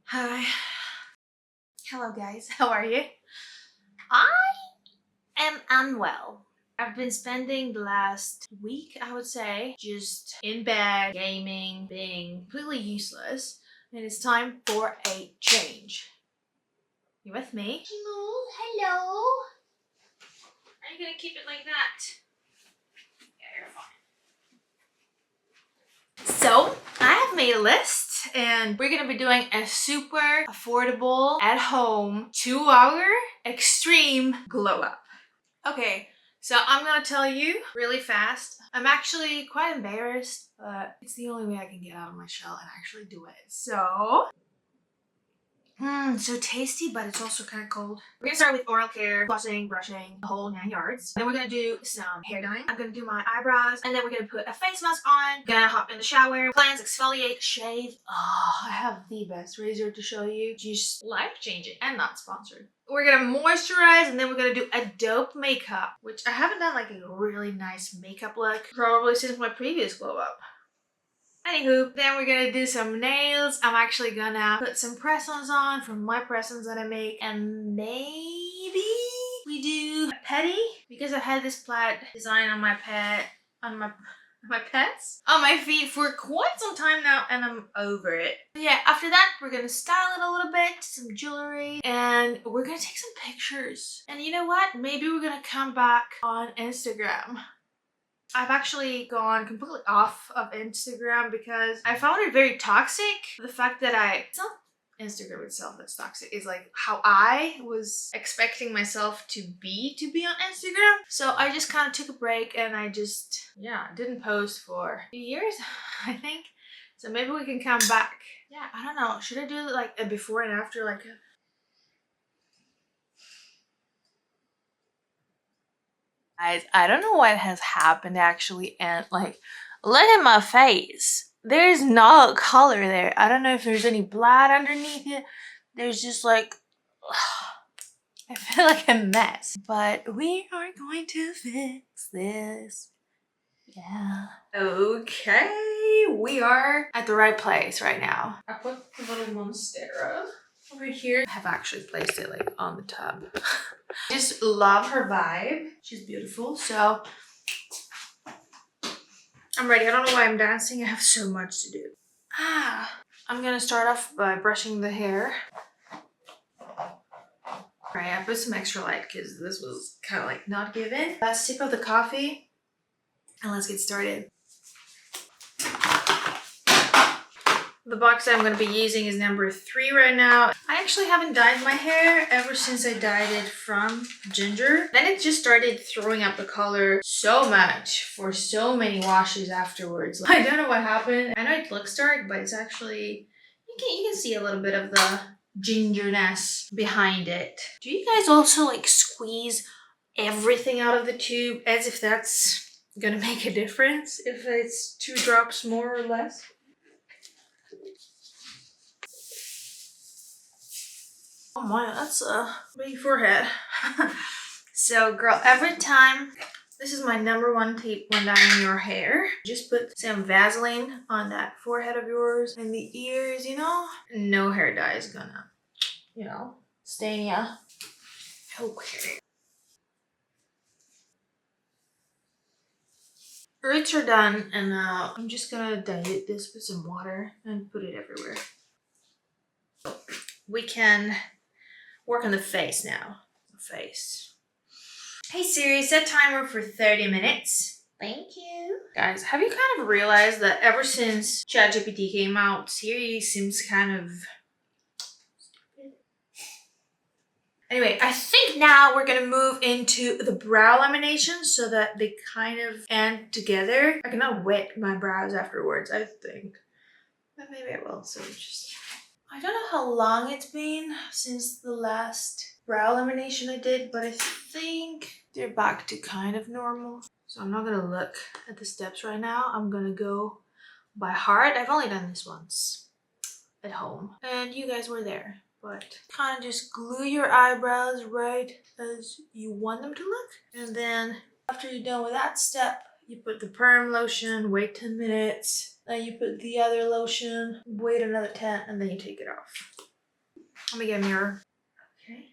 Hi. Hello guys, how are you? I am unwell. I've been spending the last week, I would say, just in bed, gaming, being completely useless. And it's time for a change. You with me? Hello. Are you gonna keep it like that? Yeah, you're fine. So, I have made a list and we're gonna be doing a super affordable, at home, 2-hour extreme glow up. Okay, so I'm gonna tell you really fast. I'm actually quite embarrassed, but it's the only way I can get out of my shell and actually do it. So tasty, but it's also kind of cold. We're gonna start with oral care, flossing, brushing, the whole 9 yards. Then we're gonna do some hair dyeing. I'm gonna do my eyebrows, and then we're gonna put a face mask on. Gonna hop in the shower, cleanse, exfoliate, shave. Oh, I have the best razor to show you. Just life-changing and not sponsored. We're gonna moisturize, and then we're gonna do a dope makeup, which I haven't done like a really nice makeup look probably since my previous glow up. Anywho, then we're gonna do some nails. I'm actually gonna put some press-ons on from my press-ons that I make, and maybe we do a pedi because I've had this plaid design on my pets on my feet for quite some time now, and I'm over it. Yeah, after that we're gonna style it a little bit, some jewelry, and we're gonna take some pictures. And you know what? Maybe we're gonna come back on Instagram. I've actually gone completely off of Instagram because I found it very toxic. The fact that it's not Instagram itself that's toxic, it's like how I was expecting myself to be on Instagram. So I just kind of took a break and I just, didn't post for a few years, I think. So maybe we can come back. Yeah, I don't know. Should I do like a before and after, like a... Guys, I don't know what has happened actually, and like, look at my face. There's no color there. I don't know if there's any blood underneath it. There's just like, I feel like a mess. But we are going to fix this. Yeah. Okay, we are at the right place right now. I put the little monstera over here. I have actually placed it like on the tub. Just love her vibe. She's beautiful. So I'm ready. I don't know why I'm dancing. I have so much to do. I'm gonna start off by brushing the hair. Alright, I put some extra light because this was kind of like not given. Last sip of the coffee, and let's get started. The box that I'm going to be using is number 3 right now. I actually haven't dyed my hair ever since I dyed it from ginger. Then it just started throwing up the color so much for so many washes afterwards. I don't know what happened. I know it looks dark, but it's actually, you can see a little bit of the gingerness behind it. Do you guys also like squeeze everything out of the tube as if that's gonna make a difference? If it's 2 drops more or less? Oh my, that's a big forehead. So girl, every time, this is my #1 tip when dyeing your hair. Just put some Vaseline on that forehead of yours and the ears, you know? No hair dye is gonna, stain ya. Okay. Roots are done, and now I'm just gonna dilute this with some water and put it everywhere. We can work on the face now. The face. Hey Siri, set timer for 30 minutes. Thank you. Guys, have you kind of realized that ever since ChatGPT came out, Siri seems kind of stupid? Anyway, I think now we're gonna move into the brow lamination so that they kind of end together. I cannot wet my brows afterwards, I think. But maybe I will, so just... I don't know how long it's been since the last brow lamination I did, but I think they're back to kind of normal. So I'm not gonna look at the steps right now. I'm gonna go by heart. I've only done this once at home, and you guys were there. But kind of just glue your eyebrows right as you want them to look. And then after you're done with that step, you put the perm lotion, wait 10 minutes. Then you put the other lotion, wait another 10, and then you take it off. Let me get a mirror. Okay.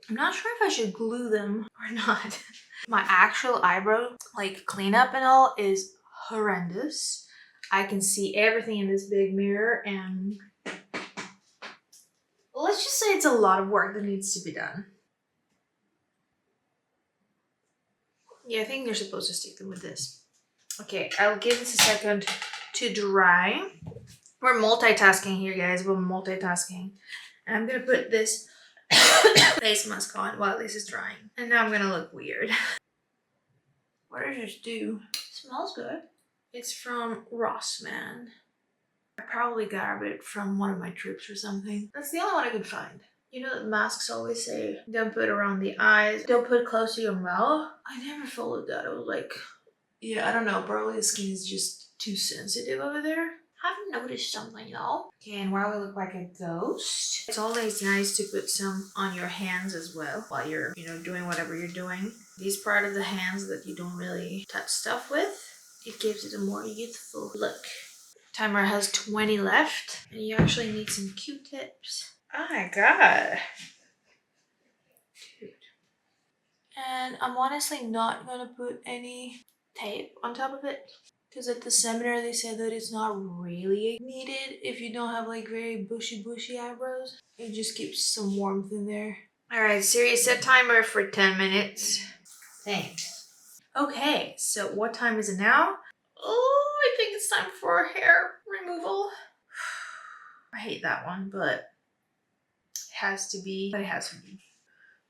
I'm not sure if I should glue them or not. My actual eyebrow, like cleanup and all, is horrendous. I can see everything in this big mirror, and let's just say it's a lot of work that needs to be done. Yeah, I think you're supposed to stick them with this. Okay, I'll give this a second to dry. We're multitasking here, guys. We're multitasking. And I'm gonna put this face mask on while this is drying. And now I'm gonna look weird. What does this do? It smells good. It's from Rossmann. I probably grabbed it from one of my trips or something. That's the only one I could find. You know that masks always say, don't put around the eyes, don't put close to your mouth. I never followed that. I was like, yeah, I don't know, probably the skin is just too sensitive over there. I haven't noticed something though. Okay, and while we look like a ghost, it's always nice to put some on your hands as well while you're, doing whatever you're doing. These part of the hands that you don't really touch stuff with, it gives it a more youthful look. Timer has 20 left, and you actually need some Q-tips. Oh my god. Dude. And I'm honestly not gonna put any tape on top of it, because at the seminar they said that it's not really needed if you don't have like very bushy eyebrows. It just keeps some warmth in there. Alright, Siri, set timer for 10 minutes. Thanks. Okay, so what time is it now? Oh, I think it's time for hair removal. I hate that one, but it has to be.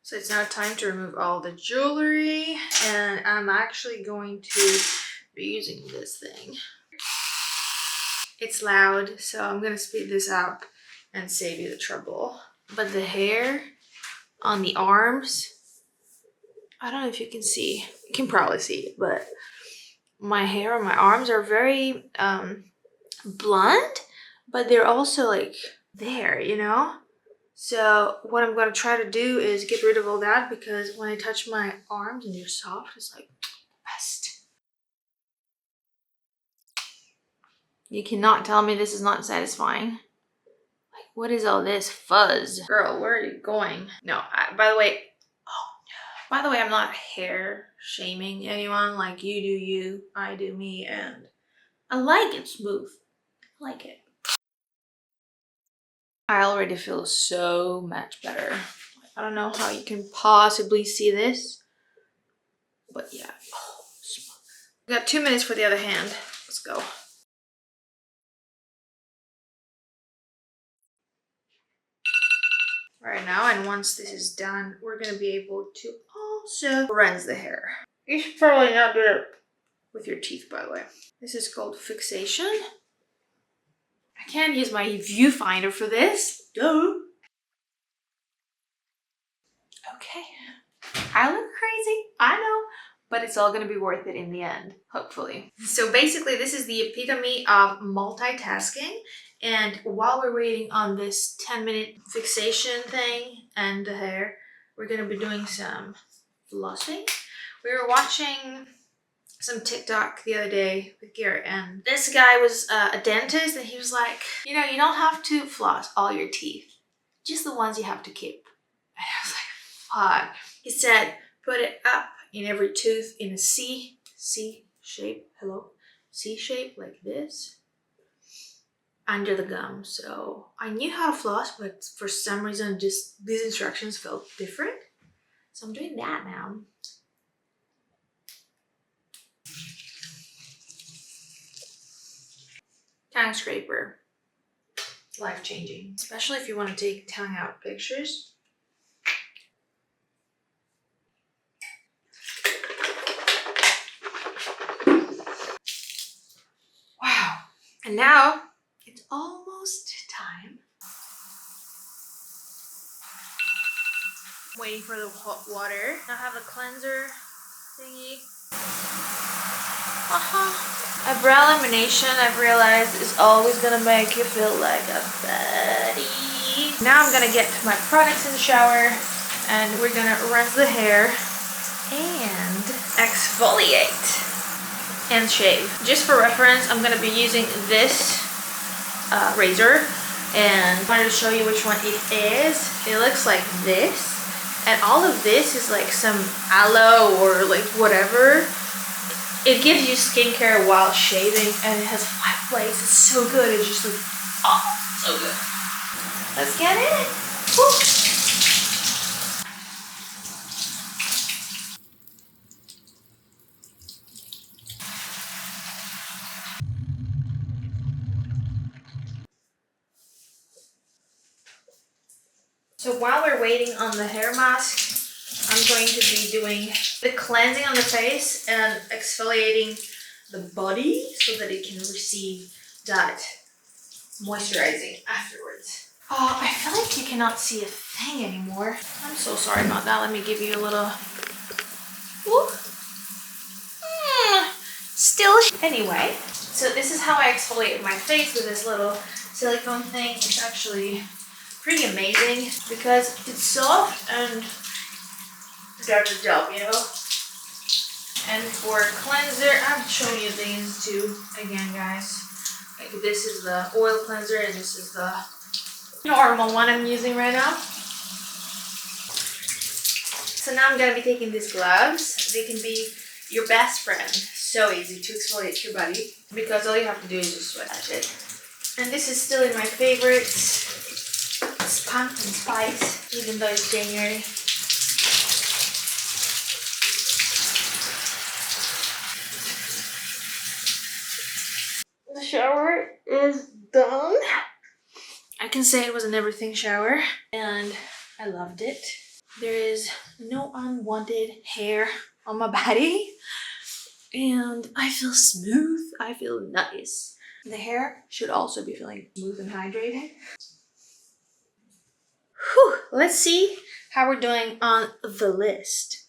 So it's now time to remove all the jewelry, and I'm actually going to be using this thing. It's loud, so I'm gonna speed this up and save you the trouble. But the hair on the arms, I don't know if you can see. You can probably see it, but my hair on my arms are very blunt, but they're also like there, So what I'm going to try to do is get rid of all that, because when I touch my arms and they're soft, it's like the best. You cannot tell me this is not satisfying. Like, what is all this fuzz? Girl, where are you going? No, by the way, I'm not hair shaming anyone. Like, you do you, I do me, and I like it smooth. I like it. I already feel so much better. I don't know how you can possibly see this, but yeah. Oh, smooth. We got 2 minutes for the other hand. Let's go. Right now, and once this is done, we're gonna be able to also rinse the hair. You should probably not do it with your teeth, by the way. This is called fixation. I can't use my viewfinder for this. Duh. Okay. I look crazy, I know, but it's all gonna be worth it in the end, hopefully. So basically, this is the epitome of multitasking. And while we're waiting on this 10-minute fixation thing and the hair, we're gonna be doing some flossing. We were watching some TikTok the other day with Garrett, and this guy was a dentist, and he was like, you don't have to floss all your teeth, just the ones you have to keep. And I was like, fuck. He said, put it up in every tooth in a C shape, C shape, like this, under the gum. So I knew how to floss, but for some reason, just these instructions felt different. So I'm doing that now. Tongue scraper. Life-changing. Especially if you want to take tongue out pictures. Wow. And now it's almost time. Waiting for the hot water. Now I have the cleanser thingy. Eyebrow lamination, I've realized, is always gonna make you feel like a baddie. Now I'm gonna get my products in the shower, and we're gonna rinse the hair and exfoliate and shave. Just for reference, I'm gonna be using this razor. and I wanted to show you which one it is. It looks like this, and all of this is like some aloe or like whatever. It gives you skincare while shaving, and it has 5 plates. It's so good. It's just like, oh, so good. Let's get it. Woo. So while we're waiting on the hair mask, I'm going to be doing the cleansing on the face and exfoliating the body so that it can receive that moisturizing afterwards. Oh, I feel like you cannot see a thing anymore. I'm so sorry about that. Let me give you a little... Ooh. Still... Anyway, so this is how I exfoliate my face with this little silicone thing. It's actually pretty amazing because it's soft and does the job, you know. And for cleanser, I've shown you these too again, guys. Like this is the oil cleanser and this is the normal one I'm using right now. So now I'm gonna be taking these gloves. They can be your best friend. So easy to exfoliate your body because all you have to do is just sweat it. And this is still in my favorites. It's pumpkin spice, even though it's January. The shower is done. I can say it was an everything shower and I loved it. There is no unwanted hair on my body and I feel smooth. I feel nice. The hair should also be feeling smooth and hydrated. Whew, let's see how we're doing on the list.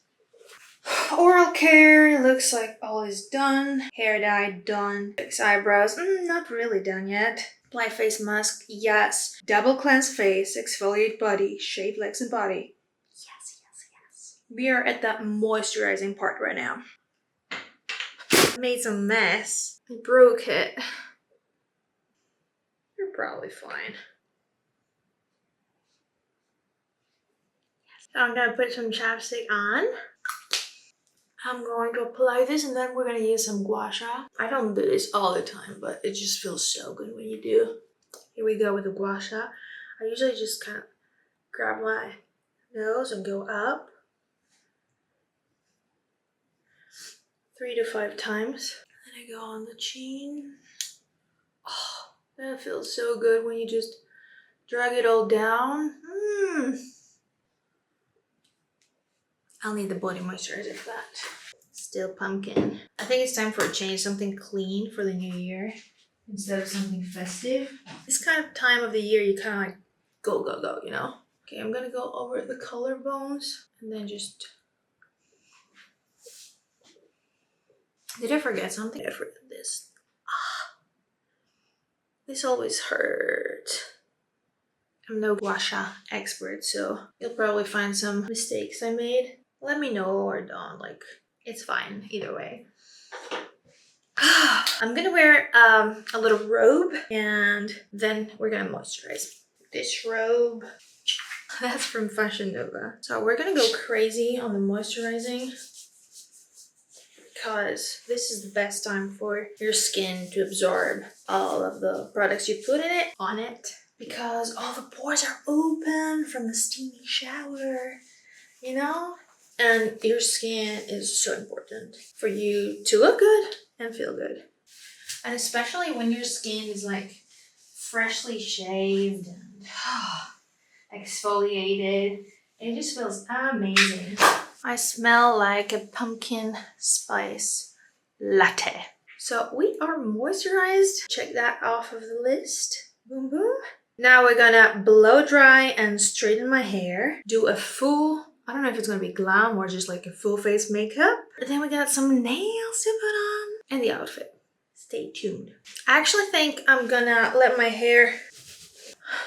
Oral care looks like all is done. Hair dye done. Fix eyebrows, not really done yet. Apply face mask, yes. Double cleanse face, exfoliate body, shave legs and body. Yes, yes, yes. We are at that moisturizing part right now. I made some mess. I broke it. You're probably fine. So I'm gonna put some chapstick on. I'm going to apply this and then we're gonna use some gua sha. I don't do this all the time, but it just feels so good when you do. Here we go with the gua sha. I usually just kind of grab my nose and go up 3 to 5 times. And I go on the chin. Oh, that feels so good when you just drag it all down. I'll need the body moisturizer for that. Still pumpkin. I think it's time for a change, something clean for the new year instead of something festive. This kind of time of the year, you kind of like go, go, go, you know? Okay, I'm gonna go over the collarbones and then just... Did I forget something? I forgot this. This always hurts. I'm no gua sha expert, so you'll probably find some mistakes I made. Let me know or don't, like, it's fine either way. I'm gonna wear a little robe and then we're gonna moisturize. This robe, that's from Fashion Nova. So we're gonna go crazy on the moisturizing because this is the best time for your skin to absorb all of the products you put on it because all the pores are open from the steamy shower, you know? And your skin is so important for you to look good and feel good. And especially when your skin is like freshly shaved and exfoliated, it just feels amazing. I smell like a pumpkin spice latte. So we are moisturized. Check that off of the list. Boom, boom. Now we're gonna blow dry and straighten my hair. Do a full, I don't know if it's gonna be glam or just like a full face makeup. And then we got some nails to put on and the outfit. Stay tuned. I actually think I'm gonna let my hair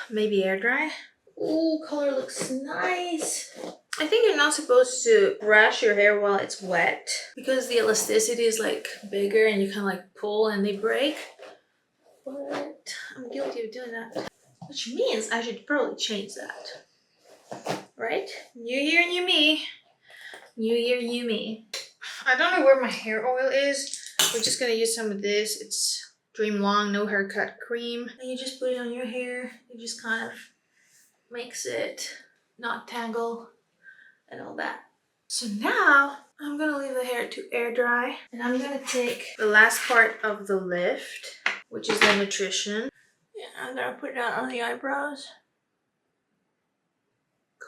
maybe air dry. Ooh, color looks nice. I think you're not supposed to brush your hair while it's wet because the elasticity is like bigger and you kind of like pull and they break. But I'm guilty of doing that. Which means I should probably change that. Right? New year, new me. New year, new me. I don't know where my hair oil is. We're just gonna use some of this. It's Dream Long No Haircut Cream. And you just put it on your hair. It just kind of makes it not tangle and all that. So now I'm gonna leave the hair to air dry. And I'm gonna take the last part of the lift, which is the nutrition. Yeah, I'm gonna put that on the eyebrows.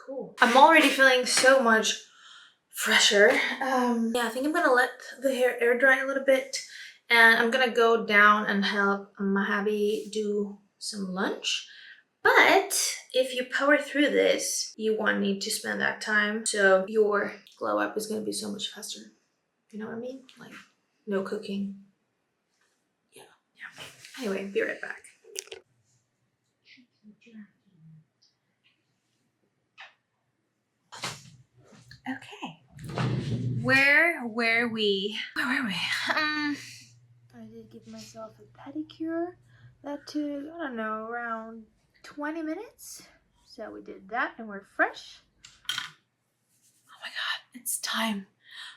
Cool. I'm already feeling so much fresher. Yeah, I think I'm gonna let the hair air dry a little bit, and I'm gonna go down and help my hubby do some lunch. But if you power through this, you won't need to spend that time, so your glow up is gonna be so much faster. You know what I mean? Like, no cooking. Yeah. Anyway, be right back. Okay. Where were we? I did give myself a pedicure. That took, I don't know, around 20 minutes. So we did that and we're fresh. Oh my god, it's time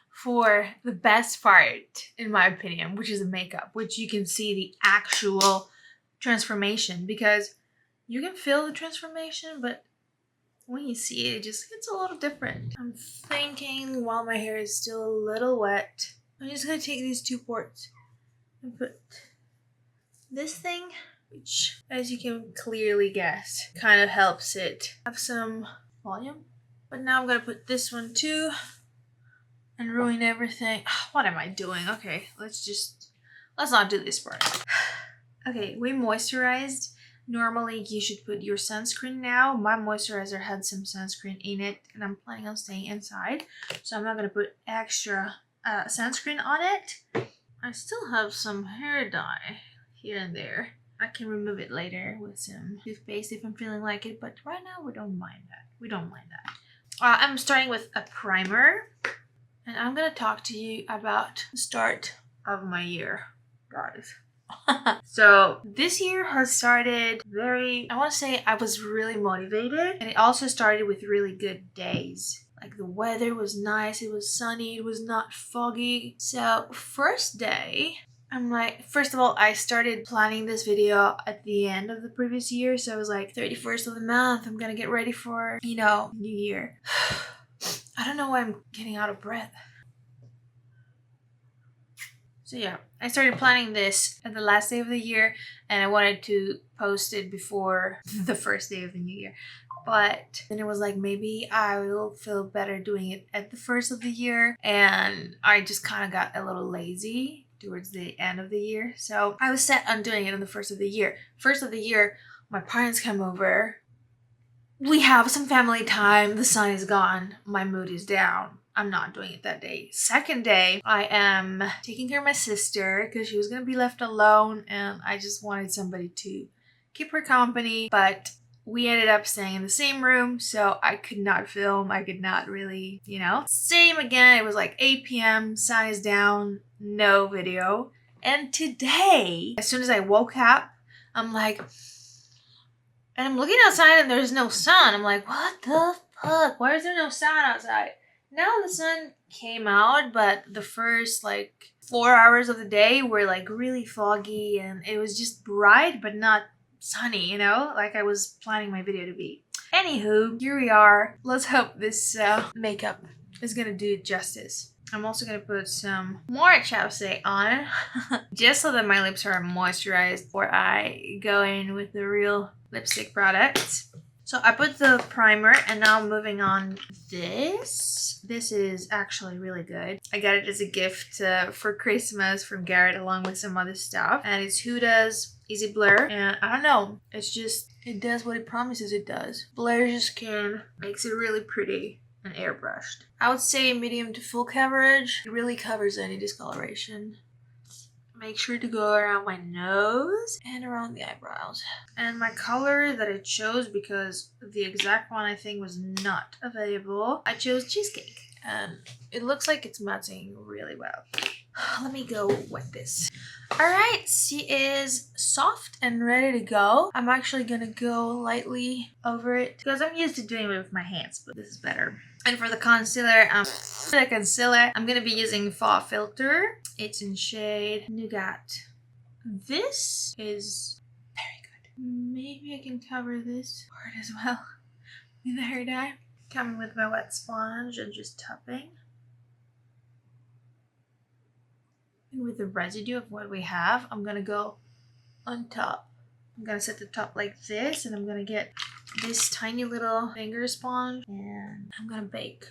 for the best part, in my opinion, which is the makeup, which you can see the actual transformation, because you can feel the transformation, but when you see it, it just gets a little different. I'm thinking while my hair is still a little wet, I'm just gonna take these two parts and put this thing, which, as you can clearly guess, kind of helps it have some volume. But now I'm gonna put this one too and ruin everything. What am I doing? Okay, let's not do this part. Okay, we moisturized. Normally you should put your sunscreen now. My moisturizer had some sunscreen in it and I'm planning on staying inside, so I'm not gonna put extra sunscreen on it. I still have some hair dye here and there. I can remove it later with some toothpaste if I'm feeling like it, but right now we don't mind that. I'm starting with a primer, and I'm gonna talk to you about the start of my year, guys. So this year has started I want to say I was really motivated, and it also started with really good days. Like, the weather was nice, it was sunny, it was not foggy. So first day, I'm like, first of all, I started planning this video at the end of the previous year. So I was like, 31st of the month, I'm gonna get ready for, New Year. I don't know why I'm getting out of breath. So yeah, I started planning this at the last day of the year, and I wanted to post it before the first day of the new year. But then it was like, maybe I will feel better doing it at the first of the year, and I just kind of got a little lazy towards the end of the year. So I was set on doing it on the first of the year. First of the year, my parents come over. We have some family time. The sun is gone. My mood is down. I'm not doing it that day. Second day, I am taking care of my sister because she was going to be left alone, and I just wanted somebody to keep her company. But we ended up staying in the same room, so I could not film. I could not really, Same again, it was like 8 p.m., sun is down, no video. And today, as soon as I woke up, I'm like, and I'm looking outside and there's no sun. I'm like, what the fuck? Why is there no sun outside? Now the sun came out, but the first 4 hours of the day were really foggy, and it was just bright but not sunny, like I was planning my video to be. Anywho, here we are. Let's hope this makeup is gonna do it justice. I'm also gonna put some more chapstick on just so that my lips are moisturized before I go in with the real lipstick products. So I put the primer, and now I'm moving on this. This is actually really good. I got it as a gift for Christmas from Garrett, along with some other stuff. And it's Huda's Easy Blur. And I don't know, it does what it promises it does. Blurs your skin, makes it really pretty and airbrushed. I would say medium to full coverage. It really covers any discoloration. Make sure to go around my nose and around the eyebrows. And my color that I chose, because the exact one I think was not available, I chose Cheesecake. and it looks like it's matting really well. Let me go with this. Alright, she is soft and ready to go. I'm actually gonna go lightly over it because I'm used to doing it with my hands, but this is better. And for the concealer, I'm gonna be using Faux Filter. It's in shade Nougat. This is very good. Maybe I can cover this part as well with the hair dye. Coming with my wet sponge and just tapping. And with the residue of what we have, I'm gonna go on top. I'm gonna set the top like this, and I'm gonna get this tiny little finger sponge and I'm gonna bake.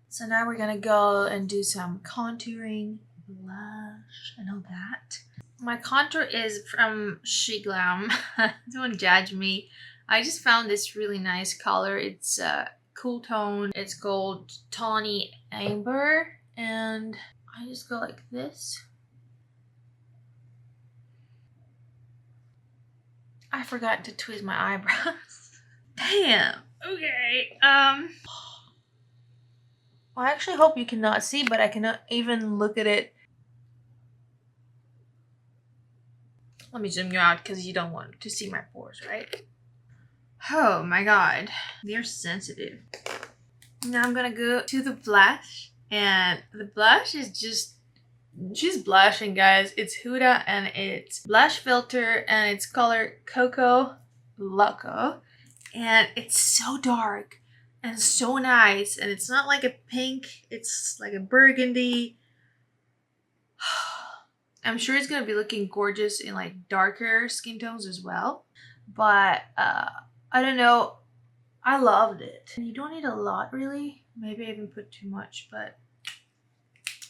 So now we're gonna go and do some contouring, blush, and all that. My contour is from Glam. Don't judge me. I just found this really nice color. It's a cool tone. It's called Tawny Amber, and I just go like this. I forgot to tweeze my eyebrows. Damn. Okay. I actually hope you cannot see, but I cannot even look at it. Let me zoom you out because you don't want to see my pores, right? Oh my god. They're sensitive. Now I'm gonna go to the blush. And the blush is just... she's blushing, guys. It's Huda and it's blush filter and it's color Coco Loco. And it's so dark and so nice. And it's not like a pink. It's like a burgundy. I'm sure it's gonna be looking gorgeous in like darker skin tones as well. But I don't know. I loved it. And you don't need a lot really. Maybe I even put too much, but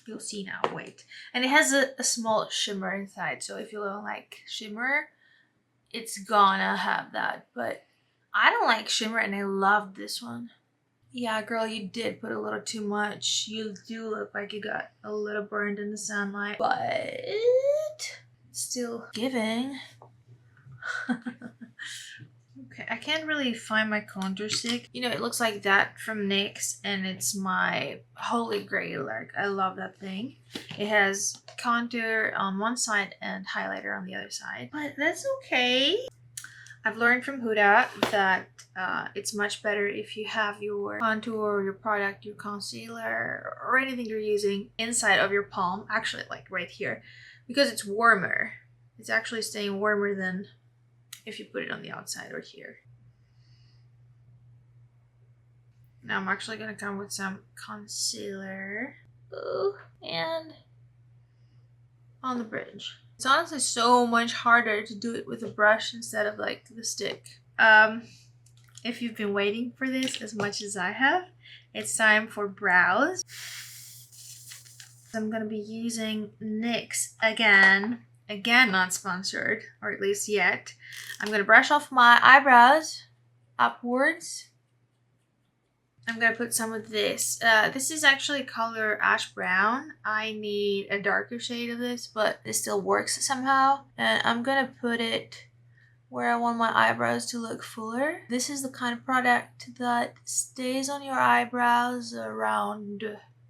you'll see now. Wait. And it has a small shimmer inside. So if you don't like shimmer, it's gonna have that. But I don't like shimmer and I love this one. Yeah, girl, you did put a little too much. You do look like you got a little burned in the sunlight, but still giving. Okay, I can't really find my contour stick. You know, it looks like that from NYX, and it's my holy grail. Like, I love that thing. It has contour on one side and highlighter on the other side, but that's okay. I've learned from Huda that it's much better if you have your contour, your product, your concealer, or anything you're using inside of your palm, actually like right here, because it's warmer. It's actually staying warmer than if you put it on the outside or here. Now I'm actually gonna come with some concealer. Ooh, and on the bridge. It's honestly so much harder to do it with a brush instead of like the stick. If you've been waiting for this as much as I have, it's time for brows. I'm gonna be using NYX again. Again, not sponsored, or at least yet. I'm gonna brush off my eyebrows upwards. I'm gonna put some of this. This is actually color ash brown. I need a darker shade of this, but it still works somehow. And I'm gonna put it where I want my eyebrows to look fuller. This is the kind of product that stays on your eyebrows around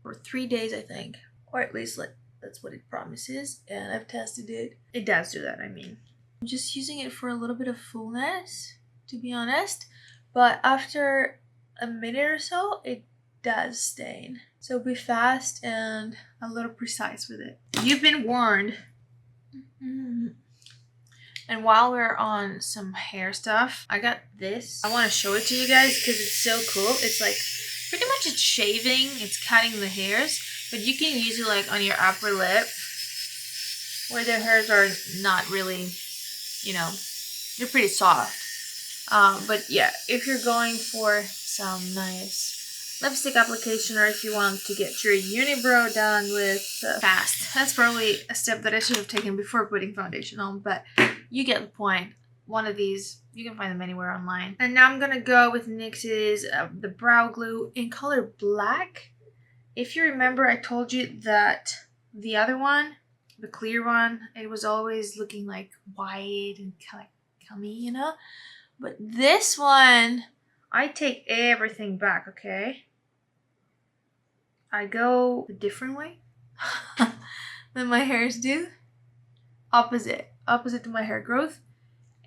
for 3 days, I think. Or at least that's what it promises. And I've tested it. It does do that, I mean. I'm just using it for a little bit of fullness, to be honest. But after a minute or so, it does stain. So be fast and a little precise with it. You've been warned. And while we're on some hair stuff, I got this. I want to show it to you guys because it's so cool. It's like pretty much it's shaving, it's cutting the hairs, but you can use it like on your upper lip where the hairs are not really, you know, they're pretty soft. But yeah, if you're going for some nice lipstick application, or if you want to get your unibrow done with fast, that's probably a step that I should have taken before putting foundation on, but you get the point. One of these, you can find them anywhere online. And now I'm gonna go with NYX's the brow glue in color black. If you remember, I told you that the other one, the clear one, it was always looking like white and kind of gummy, you know? But this one, I take everything back, okay? I go a different way than my hairs do. Opposite to my hair growth.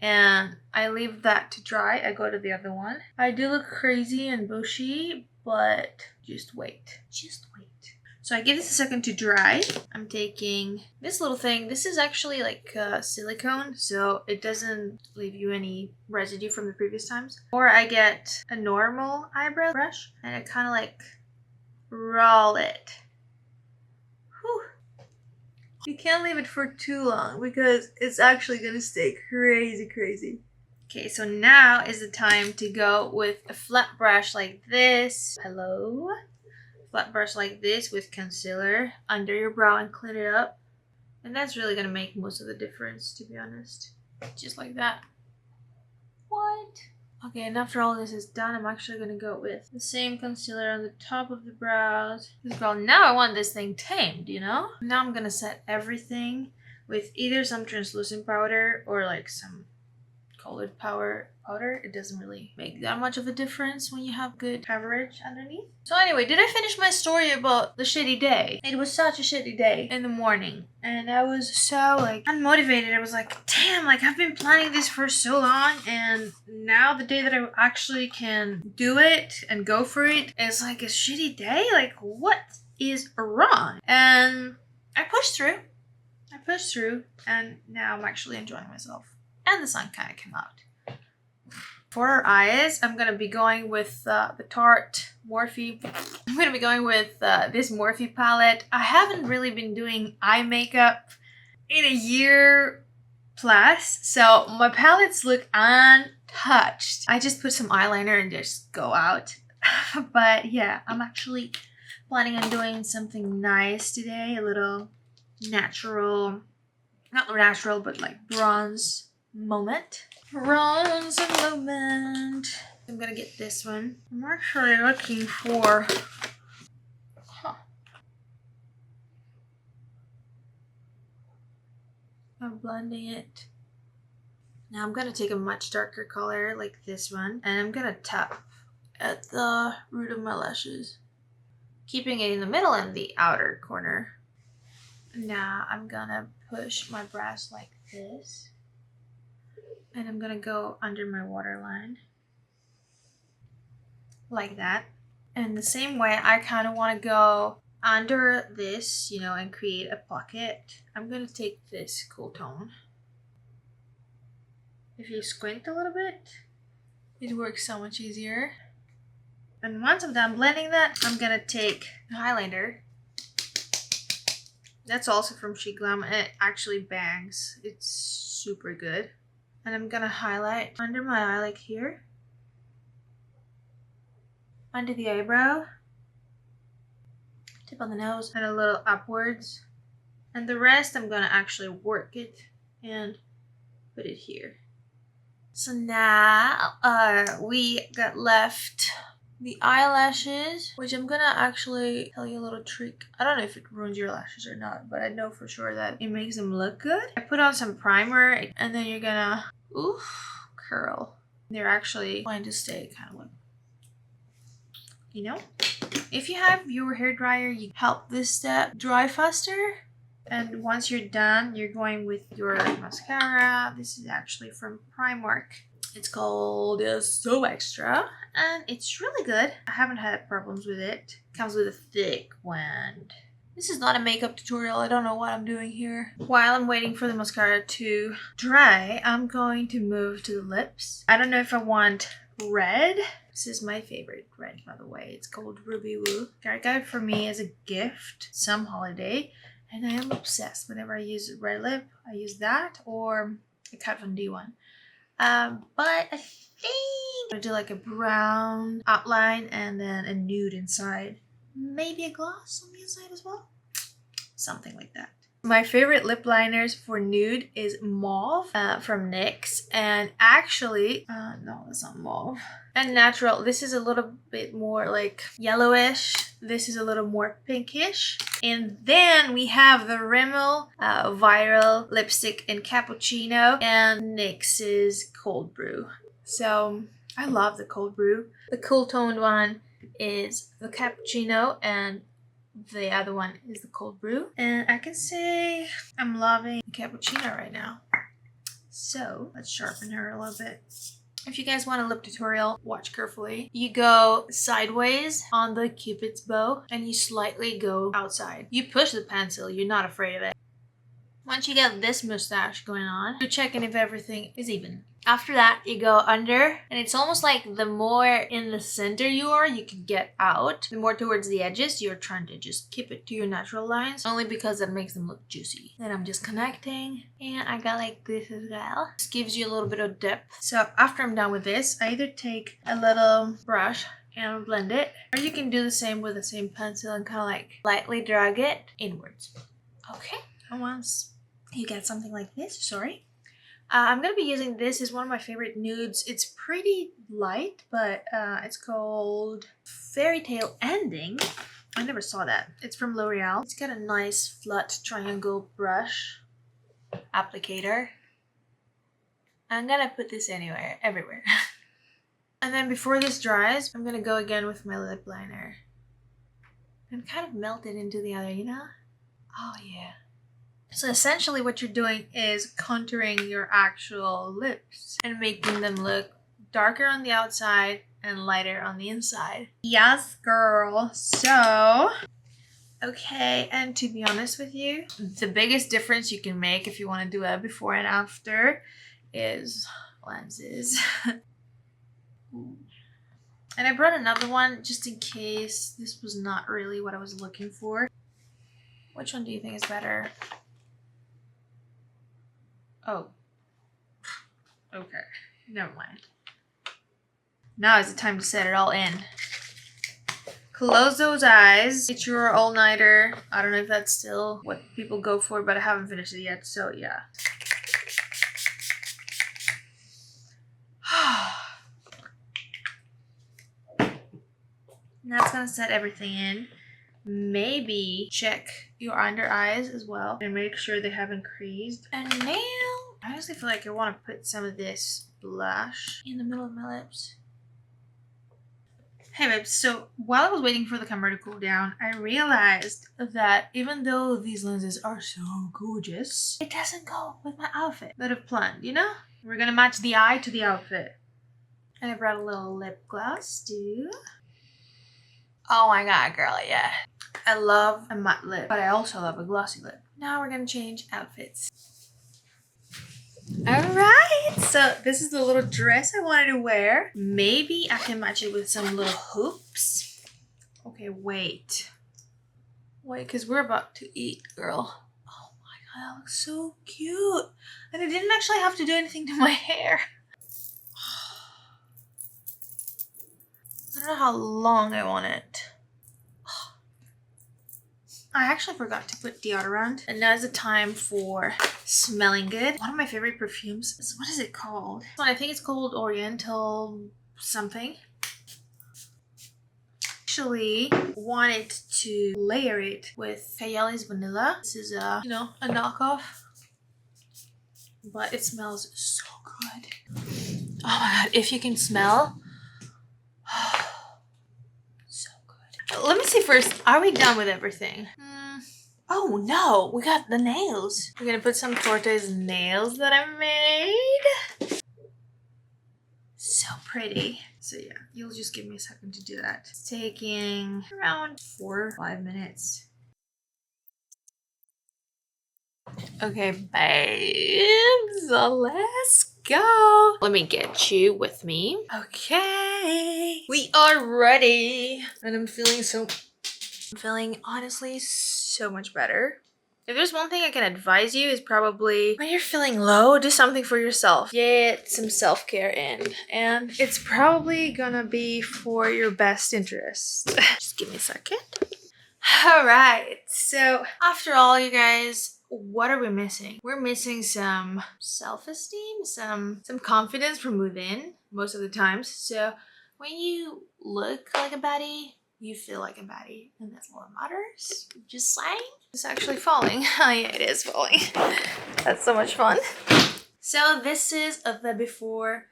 And I leave that to dry. I go to the other one. I do look crazy and bushy, but just wait. Just wait. So I give this a second to dry. I'm taking this little thing. This is actually like silicone, so it doesn't leave you any residue from the previous times. Or I get a normal eyebrow brush and I kind of like roll it. Whew. You can't leave it for too long because it's actually gonna stay crazy. Okay, so now is the time to go with a flat brush like this. Hello? Flat brush like this with concealer under your brow and clean it up. And that's really gonna make most of the difference, to be honest. Just like that. What? Okay, and after all this is done, I'm actually gonna go with the same concealer on the top of the brows. Because girl, now I want this thing tamed, you know? Now I'm gonna set everything with either some translucent powder or like some colored powder. It doesn't really make that much of a difference when you have good coverage underneath. So anyway, did I finish my story about the shitty day? It was such a shitty day in the morning. And I was so like unmotivated. I was like, damn, like I've been planning this for so long. And now the day that I actually can do it and go for it is like a shitty day. Like what is wrong? And I pushed through. And now I'm actually enjoying myself. And the sun kind of came out. For our eyes, I'm going to be going with the Tarte Morphe. I'm going to be going with this Morphe palette. I haven't really been doing eye makeup in a year plus, so my palettes look untouched. I just put some eyeliner and just go out. But yeah, I'm actually planning on doing something nice today. A little natural, not natural, but like bronze moment. Bronze moment. I'm gonna get this one. I'm actually looking for I'm blending it. Now I'm gonna take a much darker color like this one and I'm gonna tap at the root of my lashes, keeping it in the middle and the outer corner. Now I'm gonna push my brush like this. And I'm gonna go under my waterline. Like that. And the same way, I kind of want to go under this, you know, and create a pocket. I'm gonna take this cool tone. If you squint a little bit, it works so much easier. And once I'm done blending that, I'm gonna take a highlighter. That's also from Chic Glam, and it actually bangs. It's super good. And I'm gonna highlight under my eye, like here. Under the eyebrow. Tip on the nose, and a little upwards. And the rest, I'm gonna actually work it and put it here. So now, we got left the eyelashes, which I'm gonna actually tell you a little trick. I don't know if it ruins your lashes or not, but I know for sure that it makes them look good. I put on some primer, and then you're gonna curl. They're actually going to stay kind of like, you know, if you have your hair dryer, you help this step dry faster. And once you're done, you're going with your mascara. This is actually from Primark. It's called So Extra, and it's really good. I haven't had problems with it. It comes with a thick wand. This is not a makeup tutorial. I don't know what I'm doing here. While I'm waiting for the mascara to dry, I'm going to move to the lips. I don't know if I want red. This is my favorite red, by the way. It's called Ruby Woo. I got it for me as a gift some holiday, and I am obsessed. Whenever I use red lip, I use that or a Kat Von D one. But I think I'm gonna do like a brown outline and then a nude inside. Maybe a gloss on the inside as well. Something like that. My favorite lip liners for nude is Mauve from NYX. And actually, no, that's not Mauve. And Natural, this is a little bit more like yellowish. This is a little more pinkish. And then we have the Rimmel Viral Lipstick in Cappuccino and NYX's Cold Brew. So I love the Cold Brew. The cool toned one is the Cappuccino, and The other one is the cold brew. And I can say I'm loving the cappuccino right now. So let's sharpen her a little bit. If you guys want a lip tutorial, watch carefully. You go sideways on the Cupid's bow and you slightly go outside. You push the pencil, you're not afraid of it. Once you get this mustache going on, you're checking if everything is even. After that, you go under, and it's almost like the more in the center you are, you can get out. The more towards the edges, you're trying to just keep it to your natural lines, only because that makes them look juicy. Then I'm just connecting, and I got like this as well. This gives you a little bit of depth. So after I'm done with this, I either take a little brush and blend it, or you can do the same with the same pencil and kind of like lightly drag it inwards. Okay, and once you get something like this, sorry. I'm going to be using this. Is one of my favorite nudes. It's pretty light, but it's called Fairy Tale Ending. I never saw that. It's from L'Oreal. It's got a nice flat triangle brush applicator. I'm going to put this everywhere. And then before this dries, I'm going to go again with my lip liner. And kind of melt it into the other, you know? Oh, yeah. So essentially what you're doing is contouring your actual lips and making them look darker on the outside and lighter on the inside. Yes, girl. So, okay, and to be honest with you, the biggest difference you can make if you want to do a before and after is lenses. And I brought another one just in case this was not really what I was looking for. Which one do you think is better? Oh, okay, never mind. Now is the time to set it all in. Close those eyes. Get your all-nighter. I don't know if that's still what people go for, but I haven't finished it yet, so yeah. That's gonna set everything in. Maybe check your under eyes as well and make sure they haven't creased. And now, I honestly feel like I want to put some of this blush in the middle of my lips. Hey babes, so while I was waiting for the camera to cool down, I realized that even though these lenses are so gorgeous, it doesn't go with my outfit that I've planned, you know? We're gonna match the eye to the outfit. And I brought a little lip gloss too. Oh my god, girl, yeah. I love a matte lip, but I also love a glossy lip. Now we're gonna change outfits. Alright, so this is the little dress I wanted to wear. Maybe I can match it with some little hoops. Okay, wait. Wait, because we're about to eat, girl. Oh my god, that looks so cute. And I didn't actually have to do anything to my hair. I don't know how long I want it. I actually forgot to put deodorant. And now is the time for smelling good. One of my favorite perfumes. What is it called? I think it's called Oriental something. Actually wanted to layer it with Kayali's Vanilla. This is a knockoff. But it smells so good. Oh my god, if you can smell. So good. Let me see first. Are we done with everything? Oh no, we got the nails. We're gonna put some tortoise nails that I made. So pretty. So yeah, you'll just give me a second to do that. It's taking around 4 or 5 minutes. Okay, babes, so let's go. Let me get you with me. Okay, we are ready. And I'm feeling honestly so much better. If there's one thing I can advise you is probably when you're feeling low, do something for yourself. Get some self-care in. And it's probably gonna be for your best interest. Just give me a second. Alright, so after all, you guys, what are we missing? We're missing some self-esteem, some confidence from within most of the times. So when you look like a baddie, you feel like a baddie, and that's all that matters. Just saying. It's actually falling. Oh yeah, it is falling. That's so much fun. So this is the before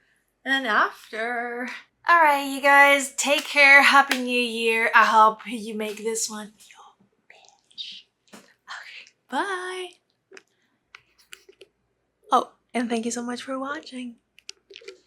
and after. Alright, you guys, take care. Happy New Year. I hope you make this one your Bye! Oh, and thank you so much for watching.